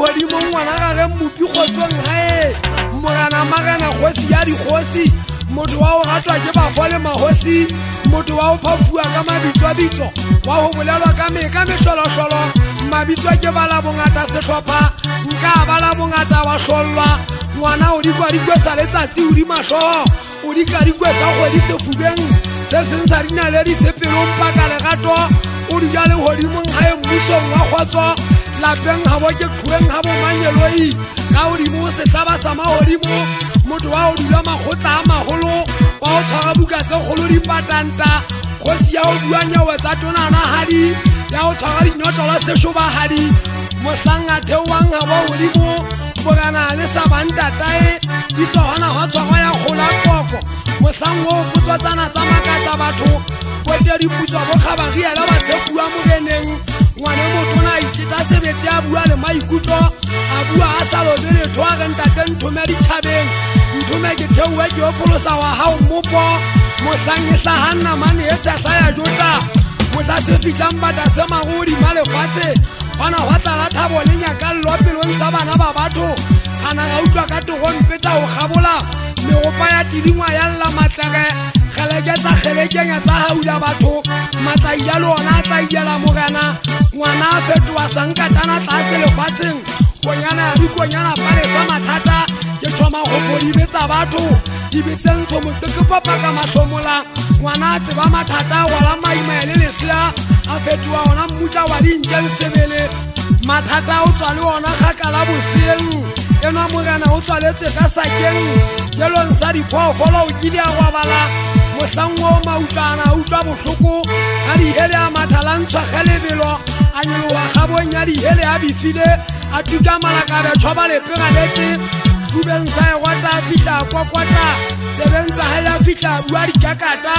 lehodimo ngwana gage mmopi kgotsong gae Morana Magana kgosi ya dikgosi motho wa go ratwa ke bafo le mahosi motho wa go phafua ka mabitswabitso wa go bolelwa ka mehlolohlolo mabitso ke bala bongata sehlopha nka bala bongata wa hlollwa ngwana o dikwadikwe sa letsatsi o di mahloho o dikadikwe sa kgwedi sefubeng se seng sa dinaledi sepelong paka legato o di ja lehodimong gae mmusong wa kgwatswa lapeng ga bo ke qhueng ga bo manyeloi ka godimo setlhaba sa magodimo motho wa go dula makgotla a magolo wa go tshwara buka tse kgolo dipatanta kgosi ya go bua nyewe tsa tonanagadi ya go tshwara dinotolo sešobagadi mohlang a theoang ga bo godimo bogana le sa bantatae di tsogana ga tshwagwa ya kgola koko mohlang o botswatsana tsa makatsa batho bote diputswa bokgabagiela ba tshepua moreneng ngwane motona iketa sebete a bua le maikutlo a bua a sa lobe letho a re ntate nthome ditšhabeng nthome ke theoe ke opolosa wa gao mmopo mohlang e hlaganna mane e sehla ya jota motla se fitlang bata se magodi ma lefatshe gona gwa tlala thabo le nyakallwa pelong tsa bana ba batho gana ga utlwa ka togompeta go gabola megopa ya tidingwa ya lla matlege kgeleke tsa kgelekenya tsa gaula batho matlaia le ona a tlaiela morena ngwana a fetoa sankatana tlase lefatsheng konyana ya dikonyana pale sa mathata ke thoma go dibetsa batho dibetsentsho motekepapa ka mahlomola ngwana a tseba mathata a gwala maimaele lesea a fetoa ona mmutla wa dintšeng sebele mathata o tswa le ona kgakala boseng enwa morena o tswaletswe ka sakeng jelong sa diphoofolo o kile a gwabala mohlang o mautlwana a utlwa bohloko ga dihele a mathalantshwa gelebelo a nyologa gabong ya dihele a bifile a tuka malakabetshwa ba lepegaletse fubeng sa egwata a fihla a kwakwata tsebeng tsa gae a fihla a bua dikakata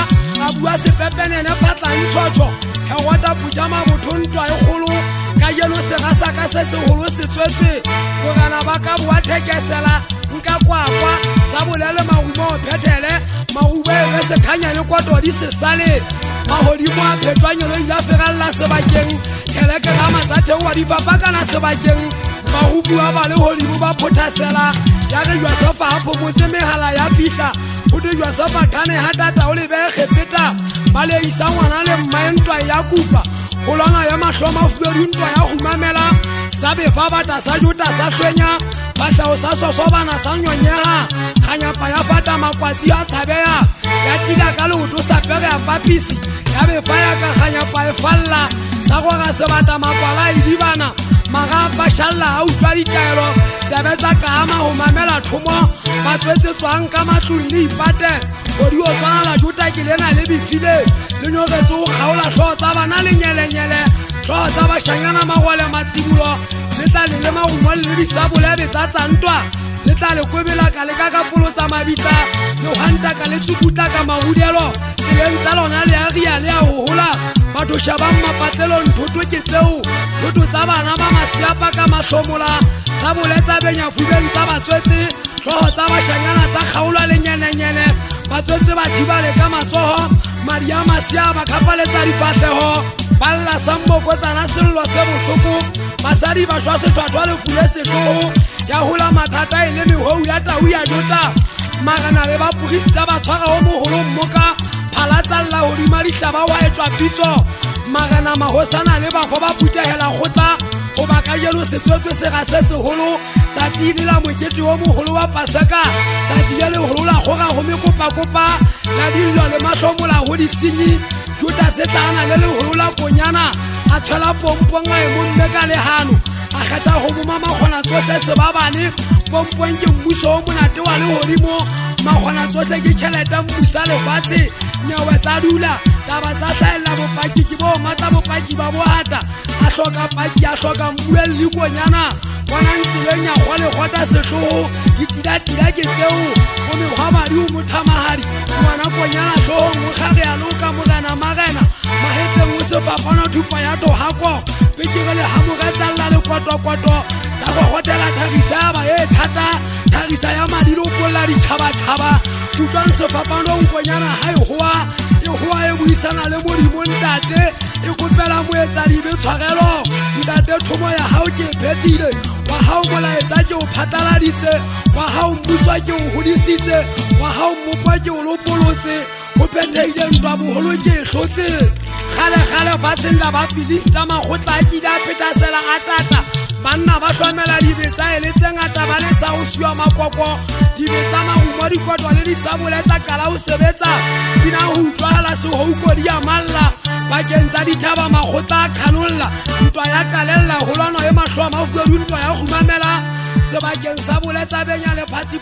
a bua sepepenene phatlantšhotšho egwata putama bothontwa e kgolo ka jeno segasa ka se segolo se tswetswe bogana ba ka boa thekesela nka kwakwa sa bolele magumo o phethele magubo e be se khanyane kwato di se sale magodimo a phetwanyelo ile a fegalela sebakeng keleke ga matsatheo wa dipapakana sebakeng magubu a ba legodimo ba phothasela ya re josefa a phomotse megala ya fihla go di josefa kane ga tata o lebege kgepeta ba leisa ngwana le mmaentwa ya kupa golwana ya mahloma fuedi ntwa ya humamela sa befa bata sa jota sa hlwenya batlao sa sosobana sa nyonyega kganyapa ya fata makwatsi a tshabeya ya tila ka leoto sa pege ya papisi ya befa ya ka kganyapa e falla sa goga sebata makwala e dibana maga a pašalla a utlwa ditaelo tsebe tsa kaama go mamela thomo ba tswetsetswang ka matlong le ipate godi o tshwanala jota ke lena le bifile le nyoketse go kgaola tlhogo tsa bana lenyelenyele tlhogo tsa bašanyana magole matsibulo le tla le le magumo le disabolebe tsa tsantwa le tla le kwebela ka leka ka polo tsa mabitla le ganta ka le tsukutla ka magudelo tseleng tsa lona le agia le a gogola batho shabang mapatlelong thoto ke tseo thoto tsa bana ba masiapa ka mahlomola sa boletsa benyafubeng tsa batswetse tlhogo tsa bašanyana tsa kgaolwa lenyenenyene batswetse ba thibale ka matsogo madi a masea ba kgapaletsa difatlhego balla sammokotsana sello se bohloko basadi ba šwa sethwathwa lefule setlogo ya gola mathata e le mehou ya tau ya jota magana le baporista ba tshwarago mogolo mmoka phalatsalla godima dihlaba wa etswa pitso magana magosana le bago ba putegela kgotla go baka jelo setswetswe sega se segolo tsatsi le la mokete wo mogolo wa paseka tsatsi ya legolo la goga go mekopakopa la dillo le mahlomola go disenyi jota se tlana le legolo la konyana a tshwela pompong a emonne ka lehano a kgetha go moma makgona tsotlhe sebabane pompong ke mmuso o monate wa legodimo makgona tsotlhe ke tšhelete mmusa lefatshe nyewe tsa dula taba tsa hlaelela bopaki ke bo matsa bopaki ba boata a hloka paki a hloka mmuel le konyana bonang tseleng ya go legota setlogo ditida-tida ke tseo go mekgwa badi o mothamagadi ngwana konyana tlhogong o kgage ya loka morena magena magetleng o sefapano thupa ya tohako pekere le hamogetsalela le kwatokwato ka go gotela thagisa ya ba e thata thagisa ya madi le o polola ditšhabatšhaba utlwang sefapanong konyana ga e goa e buisana le modimo ntate e kopela moetsadibe tshwarelo ntate thomo ya gao ke e phethile wa hao molaetsa ke o phatlaladitse wa hao mmuswa ke o hodisitse wa hao mmopo ke o lopolotse go phethehile ntwa boholo ke e hlotse kgale fatsheng la ba Filista makgotla a kile a phetasela a tata banna ba hlomela dibetsa e le tse ngata ba le sa o siwa makoko dibetsa mahumo dikotwa le disabole tsa kala o sebetsa di na ho utlwahala sehouko di a malla bakeng tsa dithaba makgotla a khanolla ntwa ya kalella ho lwana e mahlo a mafubedu ntwa ya kgumamela sebakeng sa boletsa benya le phatsi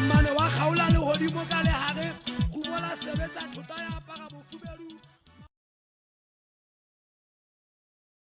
mmane wa kgaola le hodimo ka lehare khumola sebetsa thota ya apara bofubedu